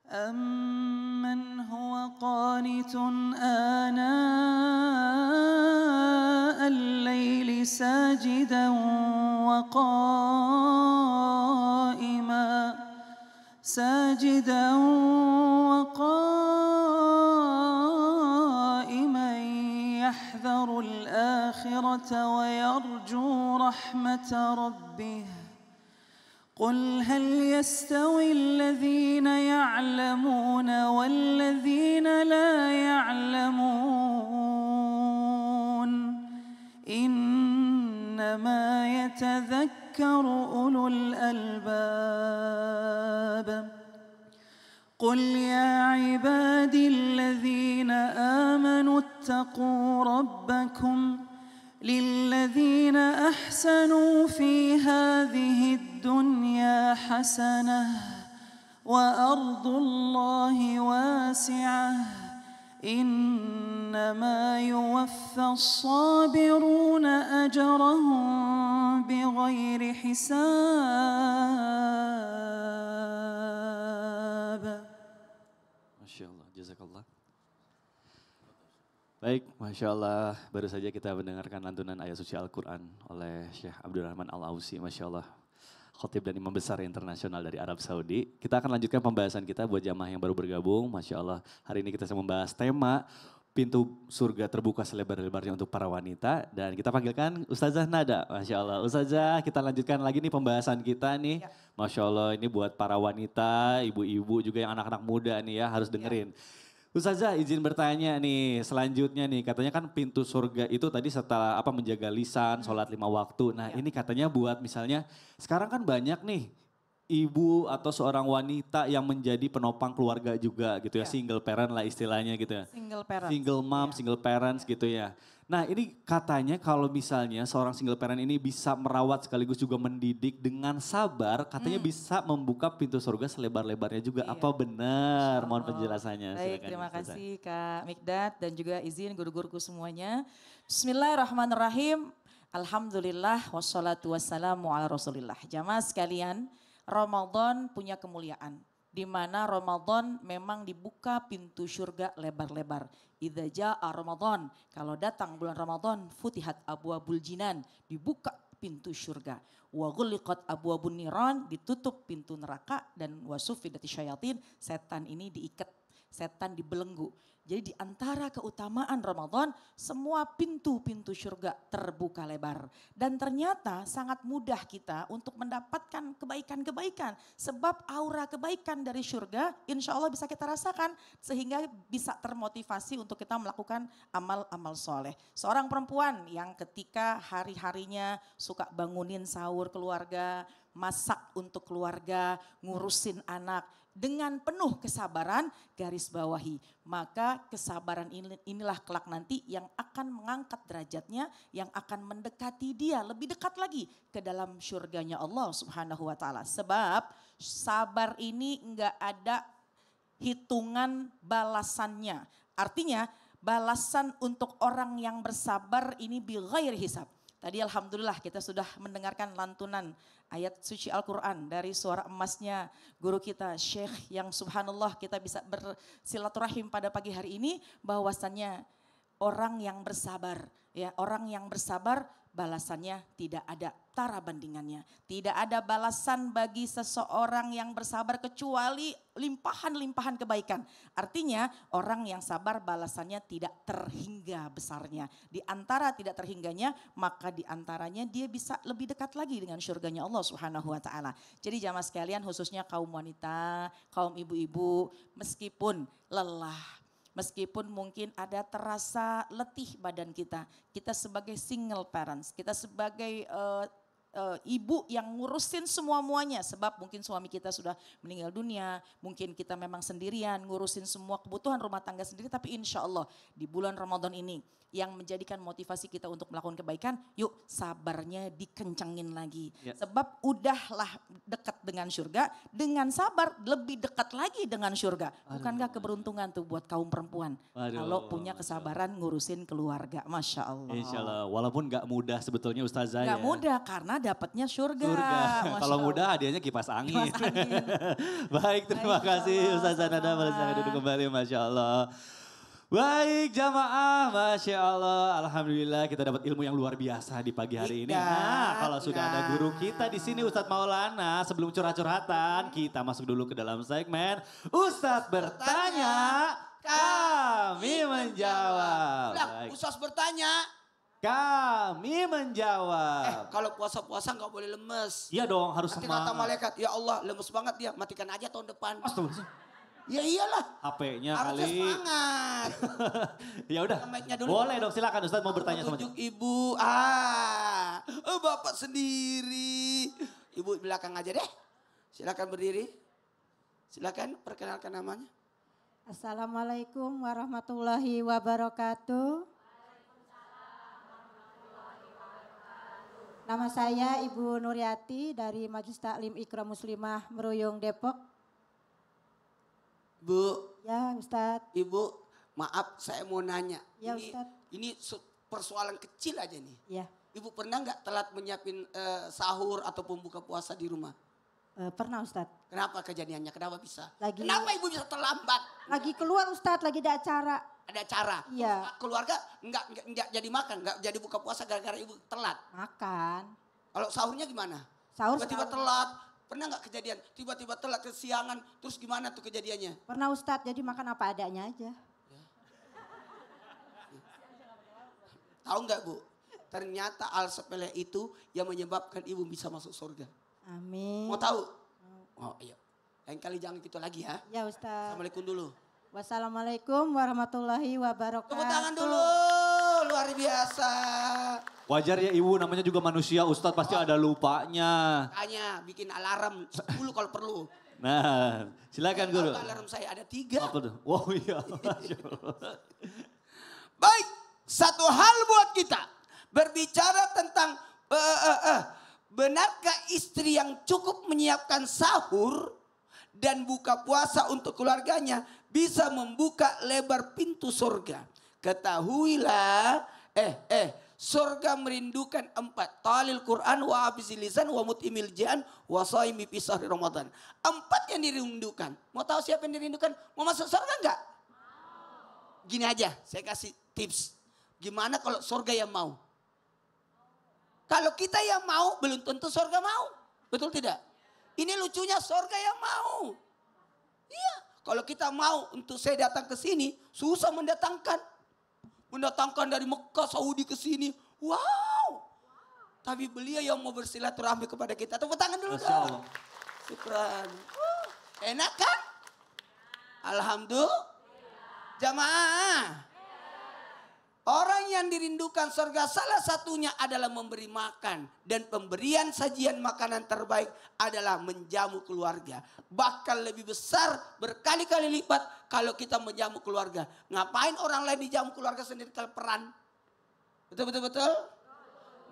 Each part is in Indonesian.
أَمَّنْ هُوَ قَانِتٌ آنَاءَ اللَّيْلِ ساجدا وقائما يحذر الآخرة ويرجو رحمة ربه قل هل يستوي الذين يعلمون والذين لا يعلمون إنما يتذكر أولو الألباب قل يا عبادي الذين آمنوا اتقوا ربكم للذين أحسنوا في هذه الدنيا حسنة وأرض الله واسعة إنما يوفى الصابرون أجرهم بغير حساب. Masya Allah, jazakallah. Baik, Masya Allah, baru saja kita mendengarkan lantunan ayat suci Al-Quran oleh Syekh Abdurrahman Al-Ausi, Masya Allah. Khotib dan imam besar internasional dari Arab Saudi. Kita akan lanjutkan pembahasan kita buat jamaah yang baru bergabung, Masya Allah. Hari ini kita sedang membahas tema pintu surga terbuka selebar-lebarnya untuk para wanita. Dan kita panggilkan Ustazah Nada, Masya Allah. Ustazah, kita lanjutkan lagi nih pembahasan kita nih. Ya. Masya Allah, ini buat para wanita, ibu-ibu juga yang anak-anak muda nih ya, harus dengerin. Ya. Ustazah izin bertanya nih, selanjutnya nih katanya kan pintu surga itu tadi setelah menjaga lisan, sholat 5 waktu. Nah ini katanya buat misalnya sekarang kan banyak nih ibu atau seorang wanita yang menjadi penopang keluarga juga gitu ya. Single parent lah istilahnya gitu ya. Single parent. Single mom, single parents gitu ya. Nah ini katanya kalau misalnya seorang single parent ini bisa merawat sekaligus juga mendidik dengan sabar, katanya bisa membuka pintu surga selebar-lebarnya juga. Apa benar? Mohon penjelasannya. Baik, silakan, terima kasih Kak Mikdad dan juga izin guru-guruku semuanya. Bismillahirrahmanirrahim. Alhamdulillah wassalatu wassalamu ala rasulillah. Jamaah sekalian, Ramadan punya kemuliaan. Di mana Ramadan memang dibuka pintu surga lebar-lebar. Idza jaa Ramadan, kalau datang bulan Ramadan, futihat abwabul jinan, dibuka pintu surga. Wa ghulliqat abwabun niran, ditutup pintu neraka, dan wasufidati syayatin, setan ini diikat, setan dibelenggu. Jadi di antara keutamaan Ramadan, semua pintu-pintu surga terbuka lebar. Dan ternyata sangat mudah kita untuk mendapatkan kebaikan-kebaikan. Sebab aura kebaikan dari surga insya Allah bisa kita rasakan. Sehingga bisa termotivasi untuk kita melakukan amal-amal soleh. Seorang perempuan yang ketika hari-harinya suka bangunin sahur keluarga, masak untuk keluarga, ngurusin anak. Dengan penuh kesabaran, garis bawahi. Maka kesabaran inilah kelak nanti yang akan mengangkat derajatnya, yang akan mendekati dia lebih dekat lagi ke dalam surganya Allah Subhanahu wa ta'ala. Sebab sabar ini enggak ada hitungan balasannya. Artinya balasan untuk orang yang bersabar ini bighairi hisab. Tadi alhamdulillah kita sudah mendengarkan lantunan ayat suci Al-Quran dari suara emasnya guru kita Syekh yang subhanallah kita bisa bersilaturahim pada pagi hari ini bahwasannya orang yang bersabar, ya orang yang bersabar balasannya tidak ada tara bandingannya. Tidak ada balasan bagi seseorang yang bersabar kecuali limpahan-limpahan kebaikan. Artinya orang yang sabar balasannya tidak terhingga besarnya. Di antara tidak terhingganya maka di antaranya dia bisa lebih dekat lagi dengan surganya Allah Subhanahu wa ta'ala. Jadi jamaah sekalian khususnya kaum wanita, kaum ibu-ibu meskipun lelah, meskipun mungkin ada terasa letih badan kita sebagai single parents, kita sebagai ibu yang ngurusin semua-muanya sebab mungkin suami kita sudah meninggal dunia, mungkin kita memang sendirian ngurusin semua kebutuhan rumah tangga sendiri, tapi insya Allah di bulan Ramadan ini yang menjadikan motivasi kita untuk melakukan kebaikan, yuk sabarnya dikencengin lagi. Ya. Sebab udahlah dekat dengan surga, dengan sabar lebih dekat lagi dengan surga. Bukankah keberuntungan tuh buat kaum perempuan kalau punya kesabaran ngurusin keluarga, Masya Allah. Insya Allah, walaupun gak mudah sebetulnya Ustazah Gak mudah karena dapatnya surga. Masya Kalau Allah. muda hadiahnya kipas angin. Kipas angin. Baik, terima Baik, kasih Masya Allah, Ustaz Sanada. Boleh silakan duduk kembali, Masya Allah. Baik jamaah, Masya Allah. Alhamdulillah kita dapat ilmu yang luar biasa di pagi hari ini. Nah, kalau sudah ada guru kita di sini Ustadz Maulana, sebelum curhat-curhatan, kita masuk dulu ke dalam segmen Ustadz bertanya, kami menjawab. Baik. Ustaz bertanya, Kami menjawab. kalau puasa-puasa nggak boleh lemes. Iya dong, harus Nanti kata semangat. malaikat, ya Allah lemes banget dia, matikan aja tahun depan. Astagfirullah. Ya iyalah, HP-nya harusnya kali. semangat. Ya udah. Mic-nya dulu. Boleh dong, silakan Ustadz mau bertanya sama. Tunjuk ibu, bapak sendiri. Ibu belakang aja deh. Silakan berdiri. Silakan perkenalkan namanya. Assalamualaikum warahmatullahi wabarakatuh. Nama saya Ibu Nuryati dari Majelis Taklim Ikra Muslimah Meruyung Depok. Bu, Ya Ustadz. Ibu, maaf saya mau nanya. Ya, ini, Ustadz. ini persoalan kecil aja nih. Ya, Ibu pernah nggak telat menyiapin sahur ataupun buka puasa di rumah? pernah Ustadz. Kenapa kejadiannya? Kenapa bisa? Lagi- Kenapa ibu bisa terlambat? Lagi keluar Ustadz, lagi ada acara. Ada cara. Iya. Keluarga nggak jadi makan, nggak jadi buka puasa gara-gara ibu telat. Makan. Kalau sahurnya gimana? Sahur Tiba-tiba sahur. telat. Pernah nggak kejadian? Tiba-tiba telat kesiangan. Terus gimana tuh kejadiannya? Pernah Ustadz, jadi makan apa adanya aja. Tahu nggak Bu? Ternyata hal sepele itu yang menyebabkan ibu bisa masuk surga. Amin. Mau tahu? Oh iya. Lain kali jangan gitu lagi ya. Ya Ustadz. Assalamualaikum dulu. Wassalamualaikum warahmatullahi wabarakatuh. Tepuk tangan dulu. Luar biasa. Wajar ya ibu, namanya juga manusia, Ustadz pasti ada lupanya. Makanya bikin alarm 10 kalau perlu. Nah, silakan guru. Tahu alarm saya ada 3. Apa tuh? Wow iya, Masya Allah. Baik, satu hal buat kita. Berbicara tentang benarkah istri yang cukup menyiapkan sahur dan buka puasa untuk keluarganya bisa membuka lebar pintu surga. Ketahuilah, surga merindukan 4. Talil Quran wa abizil lisan wa mutimil jian wa saimi fi sahri Ramadan. 4 yang dirindukan. Mau tahu siapa yang dirindukan? Mau masuk surga enggak? Gini aja, saya kasih tips. Gimana kalau surga yang mau? Kalau kita yang mau, belum tentu surga mau. Betul tidak? Ini lucunya surga yang mau. Iya, kalau kita mau untuk saya datang ke sini, susah mendatangkan. Mendatangkan dari Mekah, Saudi ke sini. Wow. Tapi beliau yang mau bersilaturahmi kepada kita. Tepuk tangan dulu Masya dong. Allah. Syukran. Enak kan? Alhamdulillah. Jamaah. Orang yang dirindukan surga salah satunya adalah memberi makan. Dan pemberian sajian makanan terbaik adalah menjamu keluarga. Bahkan lebih besar berkali-kali lipat kalau kita menjamu keluarga. Ngapain orang lain dijamu keluarga sendiri keleperan? Betul-betul?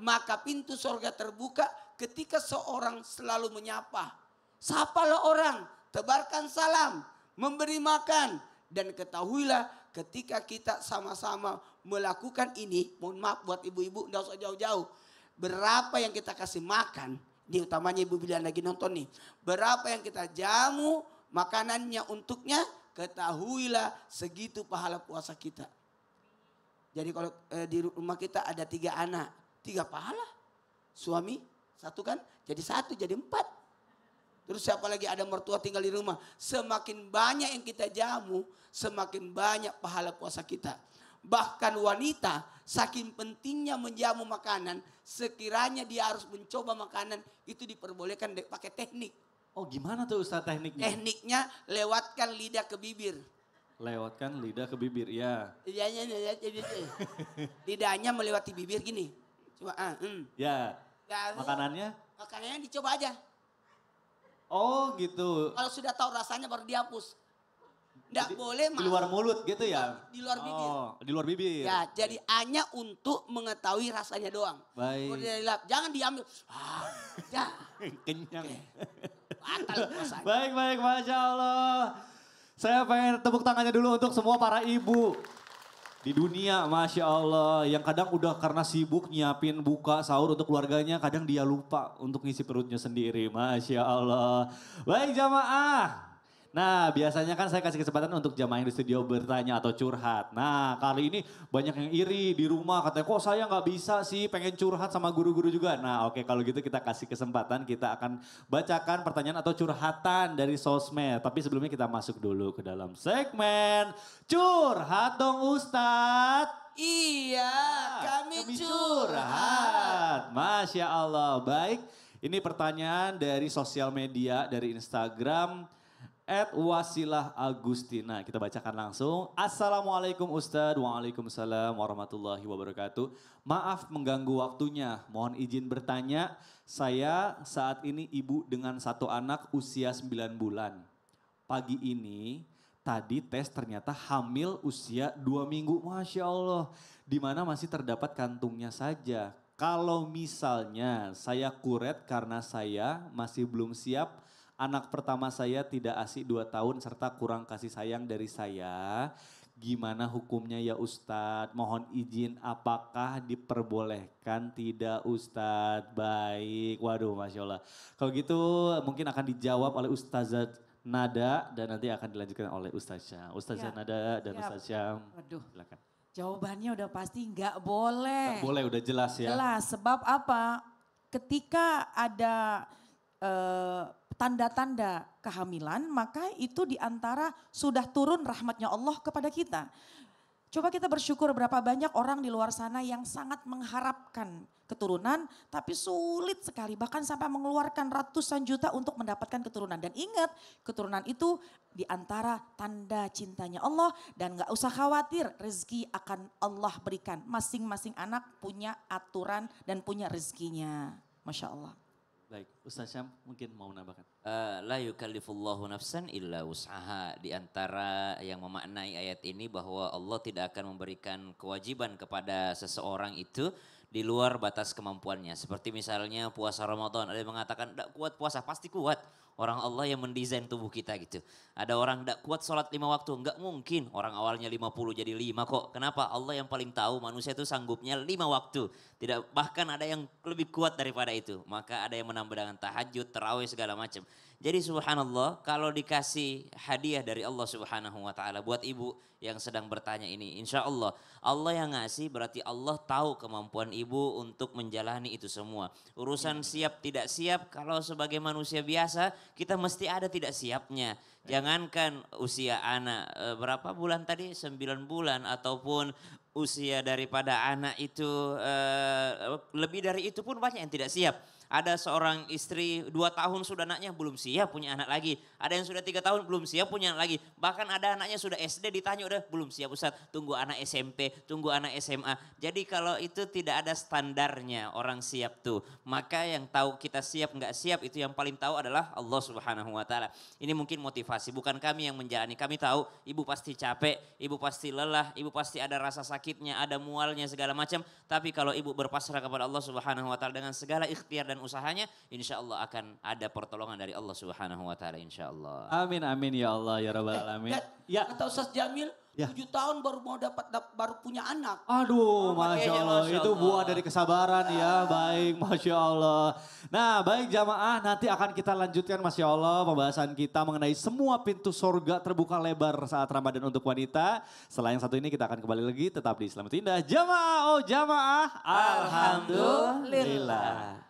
Maka pintu surga terbuka ketika seorang selalu menyapa. Sapalah orang, tebarkan salam, memberi makan. Dan ketahuilah ketika kita sama-sama melakukan ini, mohon maaf buat ibu-ibu, enggak usah jauh-jauh. Berapa yang kita kasih makan, ini utamanya ibu bilian lagi nonton nih. Berapa yang kita jamu makanannya untuknya, ketahuilah segitu pahala puasa kita. Jadi kalau di rumah kita ada 3 anak, 3 pahala. Suami 1 kan, jadi 1, jadi 4. Terus siapa lagi ada mertua tinggal di rumah. Semakin banyak yang kita jamu, semakin banyak pahala puasa kita. Bahkan wanita, saking pentingnya menjamu makanan, sekiranya dia harus mencoba makanan, itu diperbolehkan pakai teknik. Oh gimana tuh Ustadz tekniknya? Tekniknya lewatkan lidah ke bibir. Lewatkan lidah ke bibir, ya. Lidahnya melewati bibir gini. Coba, Ya, Lalu, makanannya? makanannya dicoba aja. Oh gitu. Kalau sudah tahu rasanya baru dihapus. Nggak boleh Di luar mulut gitu ya? Di luar bibir. Oh, di luar bibir. Ya, jadi hanya untuk mengetahui rasanya doang. Baik. Kalau dia dilap, jangan diambil. Ya, Kenyang. batal puasanya. Baik, Masya Allah. Saya pengen tepuk tangannya dulu untuk semua para ibu. di dunia, Masya Allah. Yang kadang udah karena sibuk nyiapin buka sahur untuk keluarganya, kadang dia lupa untuk ngisi perutnya sendiri, Masya Allah. Baik jamaah. Nah biasanya kan saya kasih kesempatan untuk jamaah yang di studio bertanya atau curhat. Nah kali ini banyak yang iri di rumah katanya kok saya nggak bisa sih pengen curhat sama guru-guru juga. Nah oke kalau gitu kita kasih kesempatan kita akan bacakan pertanyaan atau curhatan dari sosmed. Tapi sebelumnya kita masuk dulu ke dalam segmen curhat dong Ustadz. Iya, kami Curhat. Masya Allah. Baik, ini pertanyaan dari sosial media, dari Instagram. @wasilah Agustina. Kita bacakan langsung. Assalamualaikum Ustadz. Waalaikumsalam warahmatullahi wabarakatuh. Maaf mengganggu waktunya. Mohon izin bertanya. Saya saat ini ibu dengan satu anak usia 9 bulan. Pagi ini tadi tes ternyata hamil usia 2 minggu. Masya Allah. Di mana masih terdapat kantungnya saja. Kalau misalnya saya kuret karena saya masih belum siap. Anak pertama saya tidak ASI 2 tahun serta kurang kasih sayang dari saya. Gimana hukumnya ya Ustadz? Mohon izin apakah diperbolehkan tidak Ustadz? Baik, waduh Masya Allah. Kalau gitu mungkin akan dijawab oleh Ustazah Nada dan nanti akan dilanjutkan oleh Ustaz Syam. Ustazah Nada dan Ustaz Syam. Waduh. Silakan. Jawabannya udah pasti nggak boleh. Nggak boleh, udah jelas ya. Jelas, sebab apa? Ketika ada tanda-tanda kehamilan, maka itu diantara sudah turun rahmatnya Allah kepada kita. Coba kita bersyukur berapa banyak orang di luar sana yang sangat mengharapkan keturunan, tapi sulit sekali, bahkan sampai mengeluarkan ratusan juta untuk mendapatkan keturunan. Dan ingat, keturunan itu diantara tanda cintanya Allah dan gak usah khawatir, rezeki akan Allah berikan. Masing-masing anak punya aturan dan punya rezekinya, Masya Allah. Baik, Ustaz Syam mungkin mau menambahkan. La yukallifullahu nafsan illa wus'aha. Di antara yang memaknai ayat ini bahwa Allah tidak akan memberikan kewajiban kepada seseorang itu di luar batas kemampuannya. Seperti misalnya puasa Ramadan, ada yang mengatakan tidak kuat puasa, pasti kuat. Orang Allah yang mendesain tubuh kita gitu. Ada orang tidak kuat sholat 5 waktu, enggak mungkin. Orang awalnya 50 jadi 5 kok. Kenapa? Allah yang paling tahu manusia itu sanggupnya 5 waktu. Tidak, bahkan ada yang lebih kuat daripada itu. Maka ada yang menambah dengan tahajud, tarawih segala macam. Jadi subhanallah kalau dikasih hadiah dari Allah subhanahu wa ta'ala buat ibu yang sedang bertanya ini. Insya Allah, Allah yang ngasih berarti Allah tahu kemampuan ibu untuk menjalani itu semua. Urusan siap tidak siap kalau sebagai manusia biasa kita mesti ada tidak siapnya. Jangankan usia anak berapa bulan tadi 9 bulan ataupun usia daripada anak itu lebih dari itu pun banyak yang tidak siap. Ada seorang istri 2 tahun sudah anaknya belum siap punya anak lagi. Ada yang sudah 3 tahun belum siap punya anak lagi. Bahkan ada anaknya sudah SD ditanya udah belum siap Ustaz. Tunggu anak SMP, tunggu anak SMA. Jadi kalau itu tidak ada standarnya orang siap tuh. Maka yang tahu kita siap nggak siap itu yang paling tahu adalah Allah Subhanahu wa ta'ala. Ini mungkin motivasi bukan kami yang menjalani. Kami tahu ibu pasti capek, ibu pasti lelah, ibu pasti ada rasa sakitnya, ada mualnya segala macam. Tapi kalau ibu berpasrah kepada Allah Subhanahu wa ta'ala dengan segala ikhtiar dan usahanya, insya Allah akan ada pertolongan dari Allah Subhanahu wa ta'ala insya Allah. Amin amin ya Allah ya rabbal alamin. Ya. Kata Ustaz Jamil, Ya. 7 tahun baru mau baru punya anak. Aduh, Masya Allah, Masya itu Allah. buah dari kesabaran ya, baik, Masya Allah. Nah, baik jamaah, nanti akan kita lanjutkan Masya Allah pembahasan kita mengenai semua pintu surga terbuka lebar saat Ramadan untuk wanita. Setelah yang satu ini kita akan kembali lagi, tetap di Selamat Indah. Jamaah, oh jamaah, Alhamdulillah.